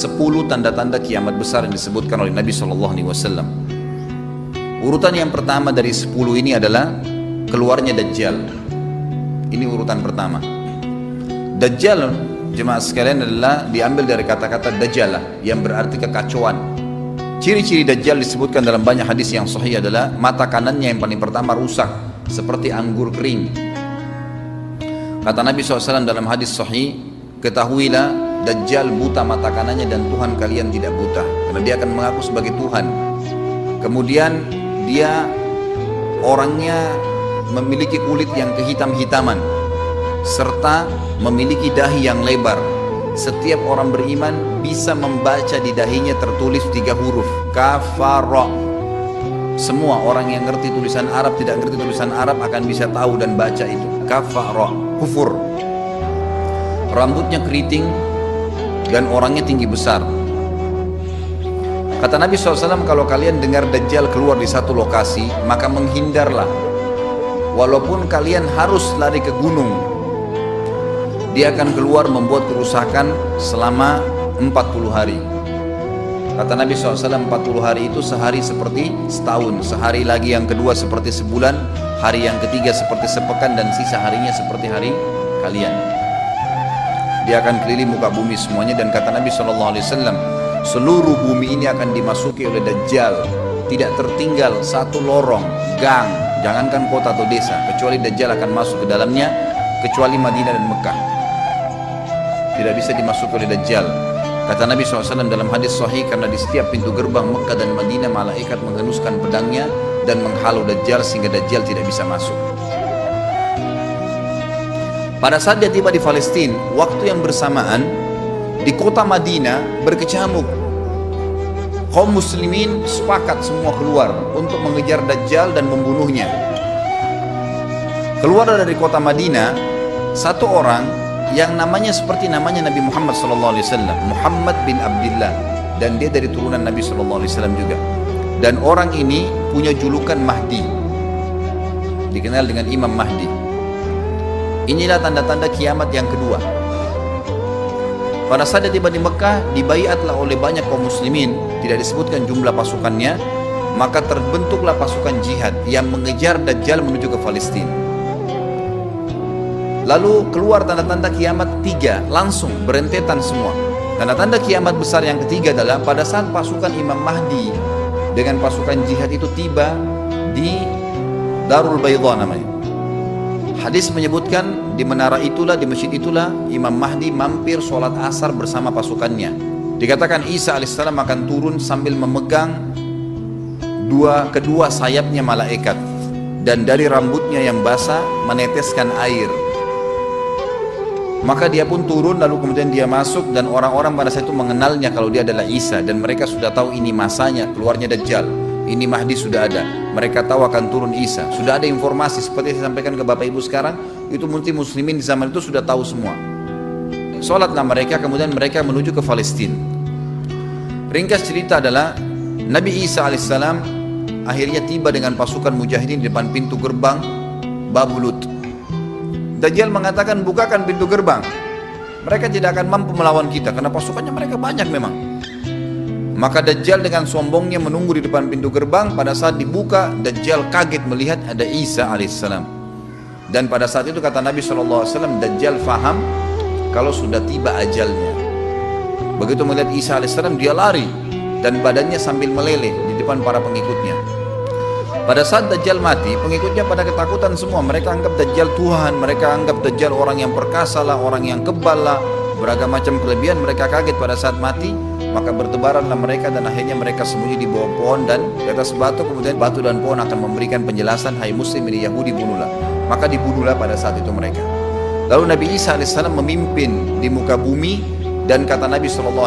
10 tanda-tanda kiamat besar yang disebutkan oleh Nabi SAW. Urutan yang pertama dari 10 ini adalah keluarnya Dajjal. Ini urutan pertama. Dajjal, jemaah sekalian, adalah diambil dari kata-kata Dajjalah yang berarti kekacauan. Ciri-ciri Dajjal disebutkan dalam banyak hadis yang sahih adalah mata kanannya yang paling pertama rusak seperti anggur kering. Kata Nabi SAW dalam hadis sahih, ketahuilah Dajjal buta mata kanannya dan Tuhan kalian tidak buta, karena dia akan mengaku sebagai Tuhan. Kemudian dia orangnya memiliki kulit yang kehitam-hitaman serta memiliki dahi yang lebar. Setiap orang beriman bisa membaca di dahinya tertulis 3 huruf kafara. Semua orang yang ngerti tulisan Arab, tidak ngerti tulisan Arab akan bisa tahu dan baca itu kafara, kufur. Rambutnya keriting dan orangnya tinggi besar. Kata Nabi SAW, kalau kalian dengar Dajjal keluar di satu lokasi, maka menghindarlah. Walaupun kalian harus lari ke gunung, dia akan keluar membuat kerusakan selama 40 hari. Kata Nabi SAW, 40 hari itu sehari seperti setahun, sehari lagi yang kedua seperti sebulan, hari yang ketiga seperti sepekan, dan sisa harinya seperti hari kalian. Dia akan keliling muka bumi semuanya, dan kata Nabi SAW, seluruh bumi ini akan dimasuki oleh Dajjal. Tidak tertinggal satu lorong, gang, jangankan kota atau desa, kecuali Dajjal akan masuk ke dalamnya, kecuali Madinah dan Mekah. Tidak bisa dimasuki oleh Dajjal. Kata Nabi SAW dalam hadis sahih, karena di setiap pintu gerbang Mekah dan Madinah malaikat menghenuskan pedangnya dan menghalau Dajjal sehingga Dajjal tidak bisa masuk. Pada saat dia tiba di Palestina, waktu yang bersamaan di kota Madinah berkecamuk. Kaum muslimin sepakat semua keluar untuk mengejar Dajjal dan membunuhnya. Keluar dari kota Madinah satu orang yang namanya seperti namanya Nabi Muhammad SAW, Muhammad bin Abdullah, dan dia dari turunan Nabi SAW juga. Dan orang ini punya julukan Mahdi, dikenal dengan Imam Mahdi. Inilah tanda-tanda kiamat yang kedua. Pada saat dia tiba di Mekah, dibaiatlah oleh banyak kaum muslimin, tidak disebutkan jumlah pasukannya, maka terbentuklah pasukan jihad yang mengejar Dajjal menuju ke Palestina. Lalu keluar tanda-tanda kiamat 3, langsung berentetan semua. Tanda-tanda kiamat besar yang ketiga adalah pada saat pasukan Imam Mahdi dengan pasukan jihad itu tiba di Darul Bayda namanya. Hadis menyebutkan di menara itulah, di masjid itulah Imam Mahdi mampir sholat asar bersama pasukannya. Dikatakan Isa alaihissalam akan turun sambil memegang kedua sayapnya malaikat, dan dari rambutnya yang basah meneteskan air. Maka dia pun turun, lalu kemudian dia masuk, dan orang-orang pada saat itu mengenalnya kalau dia adalah Isa, dan mereka sudah tahu ini masanya keluarnya Dajjal, ini Mahdi sudah ada. Mereka tahu akan turun Isa, sudah ada informasi seperti saya sampaikan ke Bapak Ibu sekarang. Itu muslimin di zaman itu sudah tahu semua. Sholatlah mereka, kemudian mereka menuju ke Palestina. Ringkas cerita adalah Nabi Isa alaihissalam akhirnya tiba dengan pasukan mujahidin di depan pintu gerbang Babulut. Dajjal mengatakan, bukakan pintu gerbang, mereka tidak akan mampu melawan kita karena pasukannya mereka banyak memang. Maka Dajjal dengan sombongnya menunggu di depan pintu gerbang. Pada saat dibuka, Dajjal kaget melihat ada Isa alaihissalam. Dan pada saat itu kata Nabi SAW, Dajjal faham kalau sudah tiba ajalnya. Begitu melihat Isa alaihissalam, dia lari dan badannya sambil meleleh di depan para pengikutnya. Pada saat Dajjal mati, pengikutnya pada ketakutan semua. Mereka anggap Dajjal Tuhan, mereka anggap Dajjal orang yang perkasa lah, orang yang kebal lah, beragam macam kelebihan. Mereka kaget pada saat mati, maka bertebaranlah mereka dan akhirnya mereka sembunyi di bawah pohon dan di atas batu. Kemudian batu dan pohon akan memberikan penjelasan, hai muslim, ini Yahudi, bunuhlah. Maka dibunuhlah pada saat itu mereka. Lalu Nabi Isa alaihissalam memimpin di muka bumi, dan kata Nabi SAW,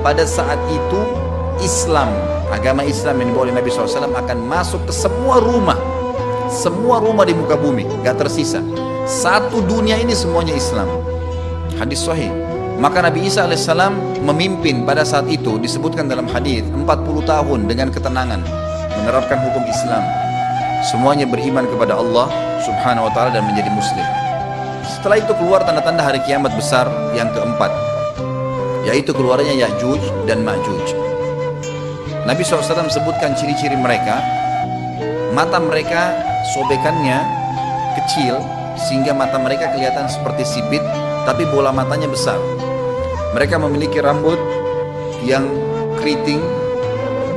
pada saat itu Islam, agama Islam yang dibawa oleh Nabi SAW akan masuk ke semua rumah di muka bumi, gak tersisa. Satu dunia ini semuanya Islam. Hadis sahih. Maka Nabi Isa alaihissalam memimpin pada saat itu, disebutkan dalam hadis 40 tahun dengan ketenangan menerapkan hukum Islam. Semuanya beriman kepada Allah subhanahu wa ta'ala dan menjadi muslim. Setelah itu keluar tanda-tanda hari kiamat besar yang keempat. yaitu keluarnya Ya'juj dan Ma'juj. Nabi SAW sebutkan ciri-ciri mereka. Mata mereka sobekannya kecil sehingga mata mereka kelihatan seperti sipit, tapi bola matanya besar. Mereka memiliki rambut yang keriting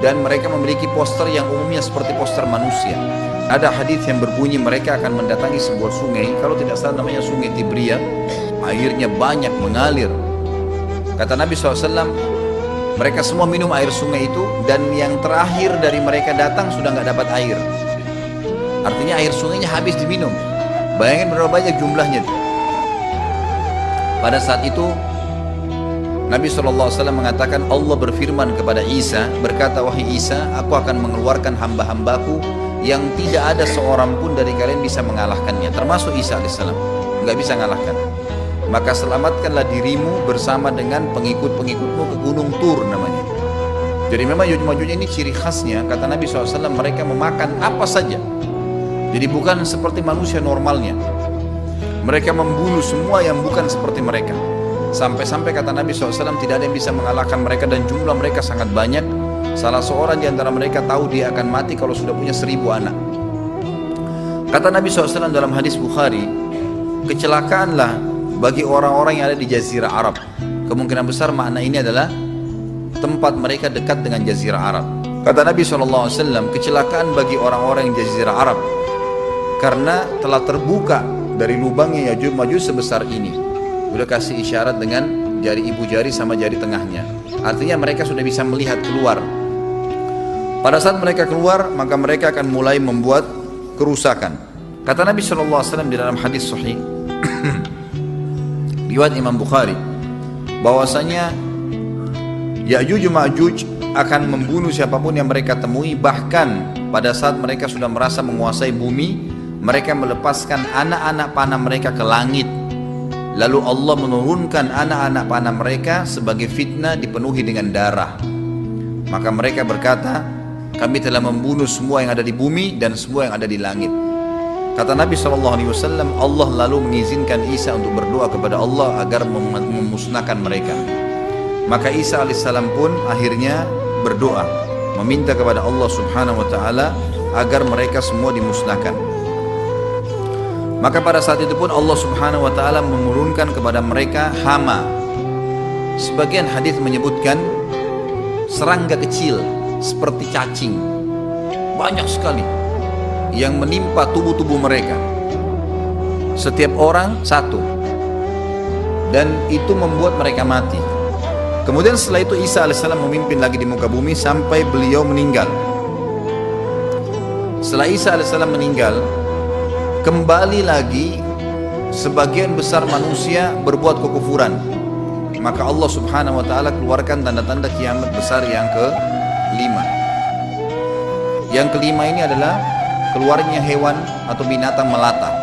dan mereka memiliki poster yang umumnya seperti poster manusia. Ada hadis yang berbunyi mereka akan mendatangi sebuah sungai, kalau tidak salah namanya Sungai Tibria, airnya banyak mengalir. Kata Nabi SAW, mereka semua minum air sungai itu, dan yang terakhir dari mereka datang sudah nggak dapat air. Artinya air sungainya habis diminum. Bayangin berapa banyak jumlahnya. Pada saat itu Nabi SAW mengatakan, Allah berfirman kepada Isa, berkata, wahai Isa, aku akan mengeluarkan hamba-hambaku yang tidak ada seorang pun dari kalian bisa mengalahkannya, termasuk Isa AS, nggak bisa mengalahkan. Maka selamatkanlah dirimu bersama dengan pengikut-pengikutmu ke Gunung Tur namanya. Jadi memang Ya'juj ini ciri khasnya, kata Nabi SAW, mereka memakan apa saja. Jadi bukan seperti manusia normalnya. Mereka membunuh semua yang bukan seperti mereka. Sampai-sampai kata Nabi SAW tidak ada yang bisa mengalahkan mereka, dan jumlah mereka sangat banyak. Salah seorang di antara mereka tahu dia akan mati kalau sudah punya 1000 anak. Kata Nabi SAW dalam hadis Bukhari, kecelakaanlah bagi orang-orang yang ada di Jazirah Arab. Kemungkinan besar makna ini adalah tempat mereka dekat dengan Jazirah Arab. Kata Nabi SAW, kecelakaan bagi orang-orang yang Jazirah Arab karena telah terbuka dari lubangnya Ya'juj Ma'juj sebesar ini. Sudah kasih isyarat dengan jari ibu jari sama jari tengahnya. Artinya mereka sudah bisa melihat keluar. Pada saat mereka keluar, maka mereka akan mulai membuat kerusakan. Kata Nabi SAW di dalam hadis sahih riwayat Imam Bukhari, bahwasanya Ya'juj Ma'juj akan membunuh siapapun yang mereka temui. Bahkan pada saat mereka sudah merasa menguasai bumi, mereka melepaskan anak-anak panah mereka ke langit. Lalu Allah menurunkan anak-anak panah mereka sebagai fitnah dipenuhi dengan darah. Maka mereka berkata, kami telah membunuh semua yang ada di bumi dan semua yang ada di langit. Kata Nabi SAW, Allah lalu mengizinkan Isa untuk berdoa kepada Allah agar memusnahkan mereka. Maka Isa AS pun akhirnya berdoa, meminta kepada Allah Subhanahu Wa Taala agar mereka semua dimusnahkan. Maka pada saat itu pun Allah Subhanahu Wa Taala menurunkan kepada mereka hama. Sebagian hadis menyebutkan serangga kecil seperti cacing, banyak sekali yang menimpa tubuh-tubuh mereka. Setiap orang satu, dan itu membuat mereka mati. Kemudian setelah itu Isa AS memimpin lagi di muka bumi sampai beliau meninggal. Setelah Isa AS meninggal, kembali lagi sebagian besar manusia berbuat kekufuran. Maka Allah Subhanahu Wa Taala keluarkan tanda-tanda kiamat besar yang kelima. Yang kelima ini adalah keluarnya hewan atau binatang melata.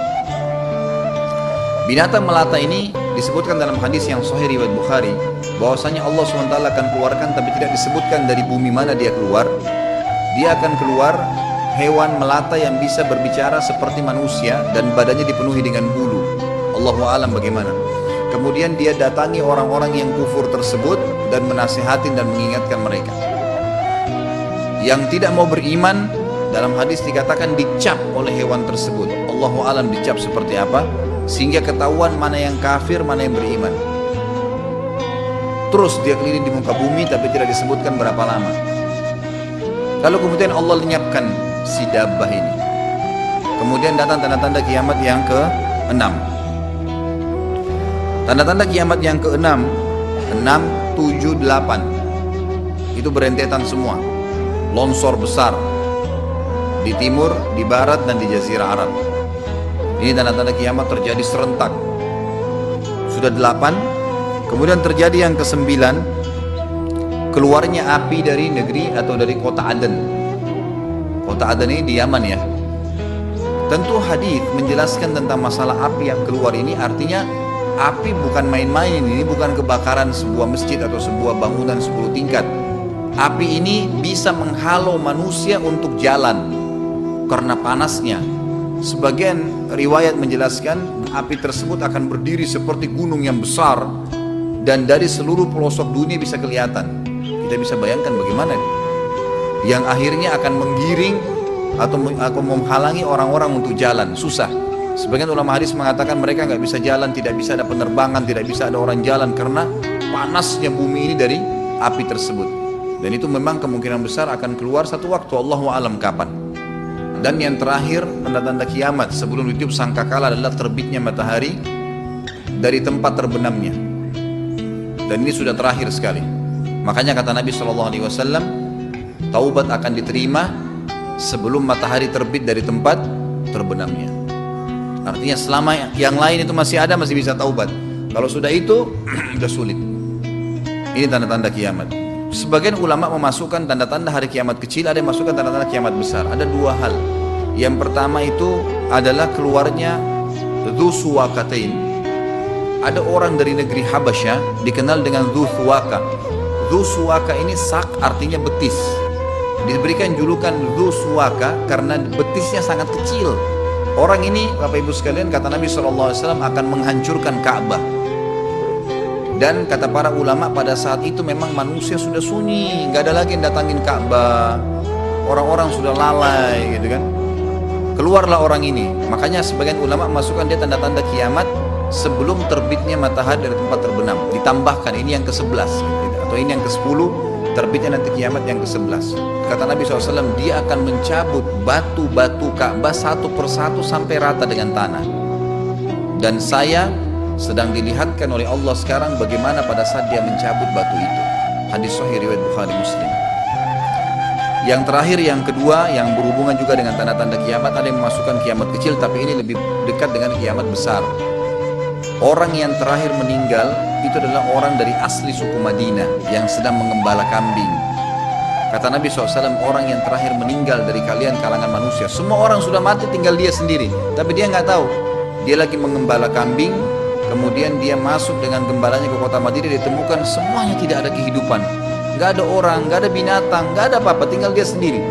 Binatang melata ini disebutkan dalam hadis yang sahih riwayat Bukhari, bahwasanya Allah SWT akan keluarkan, tapi tidak disebutkan dari bumi mana dia keluar. Dia akan keluar hewan melata yang bisa berbicara seperti manusia dan badannya dipenuhi dengan bulu. Allahu a'lam bagaimana. Kemudian dia datangi orang-orang yang kufur tersebut dan menasihatin dan mengingatkan mereka. Yang tidak mau beriman, dalam hadis dikatakan dicap oleh hewan tersebut. Allahu a'lam dicap seperti apa, sehingga ketahuan mana yang kafir, mana yang beriman. Terus dia keliling di muka bumi, tapi tidak disebutkan berapa lama. Lalu kemudian Allah lenyapkan si dabbah ini. Kemudian datang tanda-tanda kiamat yang ke-6. Tanda-tanda kiamat yang ke-6, 6, 7, 8 itu berentetan semua. Longsor besar di timur, di barat, dan di Jazirah Arab. Ini tanda-tanda kiamat terjadi serentak. Sudah 8. Kemudian terjadi yang ke-9, keluarnya api dari negeri atau dari kota Aden. Kota Aden ini di Yaman ya. Tentu hadis menjelaskan tentang masalah api yang keluar ini, artinya api bukan main-main. Ini bukan kebakaran sebuah masjid atau sebuah bangunan 10 tingkat. Api ini bisa menghalau manusia untuk jalan karena panasnya. Sebagian riwayat menjelaskan api tersebut akan berdiri seperti gunung yang besar dan dari seluruh pelosok dunia bisa kelihatan. Kita bisa bayangkan bagaimana yang akhirnya akan menggiring atau menghalangi orang-orang untuk jalan, susah. Sebagian ulama hadis mengatakan mereka nggak bisa jalan, tidak bisa ada penerbangan, tidak bisa ada orang jalan karena panasnya bumi ini dari api tersebut. Dan itu memang kemungkinan besar akan keluar satu waktu, Allahu a'lam kapan. Dan yang terakhir, tanda-tanda kiamat sebelum ditiup sangkakala adalah terbitnya matahari dari tempat terbenamnya. Dan ini sudah terakhir sekali. Makanya kata Nabi SAW, taubat akan diterima sebelum matahari terbit dari tempat terbenamnya. Artinya selama yang lain itu masih ada, masih bisa taubat. Kalau sudah itu, sudah sulit. Ini tanda-tanda kiamat. Sebagian ulama memasukkan tanda-tanda hari kiamat kecil, ada yang masukkan tanda-tanda kiamat besar. Ada dua hal. Yang pertama itu adalah keluarnya Dzu Suwakatain. Ada orang dari negeri Habasyah dikenal dengan Dzu Suwaka. Dzu Suwaka ini sak artinya betis. Diberikan julukan Dzu Suwaka karena betisnya sangat kecil. Orang ini, Bapak Ibu sekalian, kata Nabi SAW akan menghancurkan Ka'bah. Dan kata para ulama pada saat itu memang manusia sudah sunyi, nggak ada lagi yang datangin Ka'bah. Orang-orang sudah lalai, gitu kan. Keluarlah orang ini. Makanya sebagian ulama masukkan dia tanda-tanda kiamat sebelum terbitnya matahari dari tempat terbenam. Ditambahkan ini yang ke-11 atau ini yang ke-10, terbitnya nanti kiamat yang ke-11. Kata Nabi SAW, dia akan mencabut batu-batu Ka'bah satu persatu sampai rata dengan tanah. Dan saya sedang dilihatkan oleh Allah sekarang bagaimana pada saat dia mencabut batu itu. Hadis sahih riwayat Bukhari Muslim. Yang terakhir, yang kedua, yang berhubungan juga dengan tanda-tanda kiamat, ada yang memasukkan kiamat kecil, tapi ini lebih dekat dengan kiamat besar. Orang yang terakhir meninggal itu adalah orang dari asli suku Madinah yang sedang mengembala kambing. Kata Nabi SAW, orang yang terakhir meninggal dari kalian kalangan manusia. Semua orang sudah mati, tinggal dia sendiri. Tapi dia nggak tahu. Dia lagi mengembala kambing, kemudian dia masuk dengan gembalanya ke kota Madinah, ditemukan semuanya tidak ada kehidupan. Nggak ada orang, nggak ada binatang, nggak ada apa-apa, tinggal dia sendiri.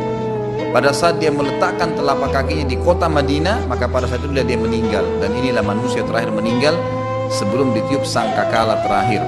Pada saat dia meletakkan telapak kakinya di kota Madinah, maka pada saat itu dia meninggal. Dan inilah manusia terakhir meninggal sebelum ditiup sangkakala terakhir.